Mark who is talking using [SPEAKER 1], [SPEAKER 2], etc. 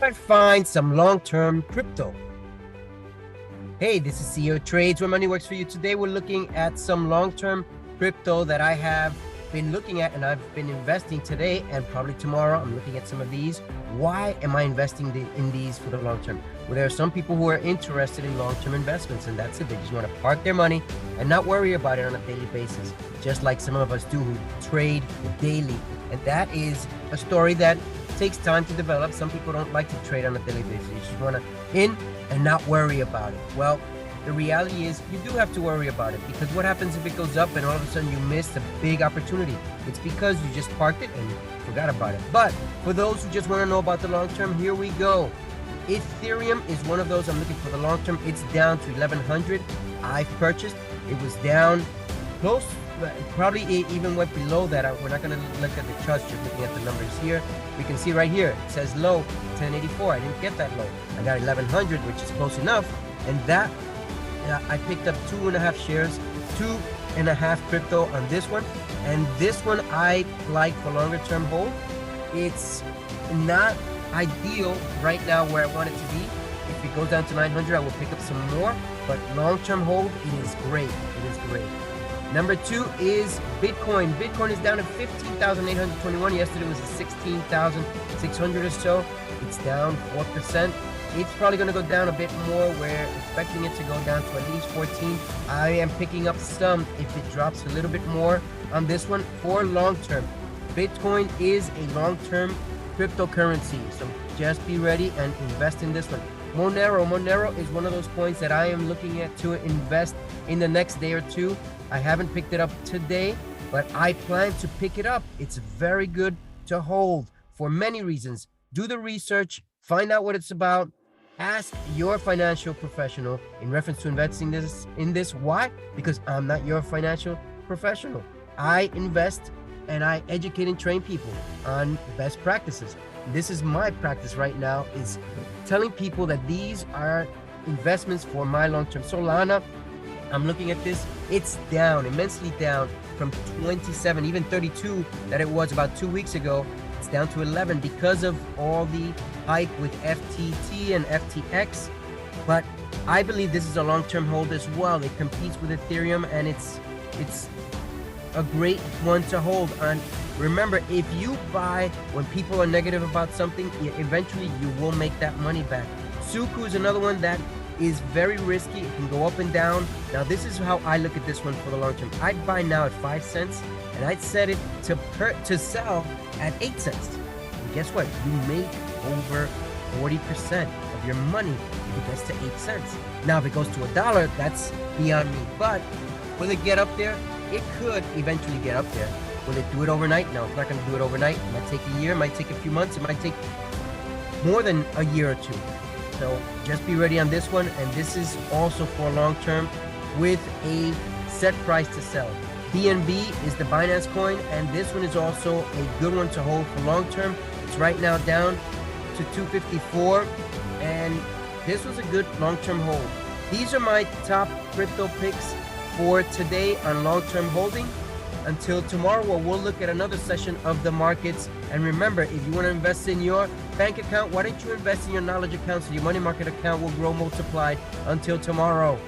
[SPEAKER 1] might find some long-term crypto. Hey, this is CeoTrades, where money works for you. Today, we're looking at some long-term crypto that I have been looking at and I've been investing today and probably tomorrow. I'm looking at some of these. Why am I investing in these for the long term? Well, there are some people who are interested in long-term investments, and that's it. They just want to park their money and not worry about it on a daily basis, just like some of us do who trade daily. And that is a story that takes time to develop. Some people don't like to trade on a daily basis. You just want to in and not worry about it. Well, the reality is you do have to worry about it, because what happens if it goes up and all of a sudden you missed a big opportunity? It's because you just parked it and forgot about it. But for those who just want to know about the long term, here we go. Ethereum is one of those I'm looking for the long term. It's down to 1100. I've purchased. It was down close, probably even went below that. We're not going to look at the charts, just looking at the numbers here. We can see right here, it says low 1084. I didn't get that low. I got 1100, which is close enough. And that I picked up 2.5 shares, 2.5 crypto on this one. And this one I like for longer term hold. It's not ideal right now where I want it to be. If it goes down to 900, I will pick up some more. But long term hold, it is great. It is great. Number 2 is Bitcoin. Bitcoin is down to 15,821. Yesterday was 16,600 or so. It's down 4%. It's probably going to go down a bit more. We're expecting it to go down to at least 14. I am picking up some if it drops a little bit more on this one for long term. Bitcoin is a long term cryptocurrency, so just be ready and invest in this one. Monero is one of those coins that I am looking at to invest in the next day or two. I haven't picked it up today, but I plan to pick it up. It's very good to hold for many reasons. Do the research, find out what it's about. Ask your financial professional in reference to investing in this. Why? Because I'm not your financial professional. I invest and I educate and train people on best practices. This is my practice right now, is telling people that these are investments for my long-term. Solana, I'm looking at this. It's down, immensely down from 27, even 32 that it was about 2 weeks ago. It's down to 11 because of all the hype with FTT and FTX. But I believe this is a long-term hold as well. It competes with Ethereum, and it's a great one to hold on. Remember, if you buy when people are negative about something, eventually you will make that money back. Suku is another one that is very risky. It can go up and down. Now, this is how I look at this one for the long term. I'd buy now at 5 cents, and I'd set it to sell at 8 cents. And guess what? You make over 40% of your money if it gets to 8 cents. Now, if it goes to $1, that's beyond me. But will it get up there? It could eventually get up there. Will it do it overnight? No, it's not going to do it overnight. It might take a year, it might take a few months, it might take more than a year or two. So just be ready on this one. And this is also for long term with a set price to sell. BNB is the Binance coin, and this one is also a good one to hold for long term. It's right now down to 254, and this was a good long term hold. These are my top crypto picks for today on long term holding. Until tomorrow, where we'll look at another session of the markets. And remember, if you want to invest in your bank account, why don't you invest in your knowledge account so your money market account will grow multiplied? Until tomorrow.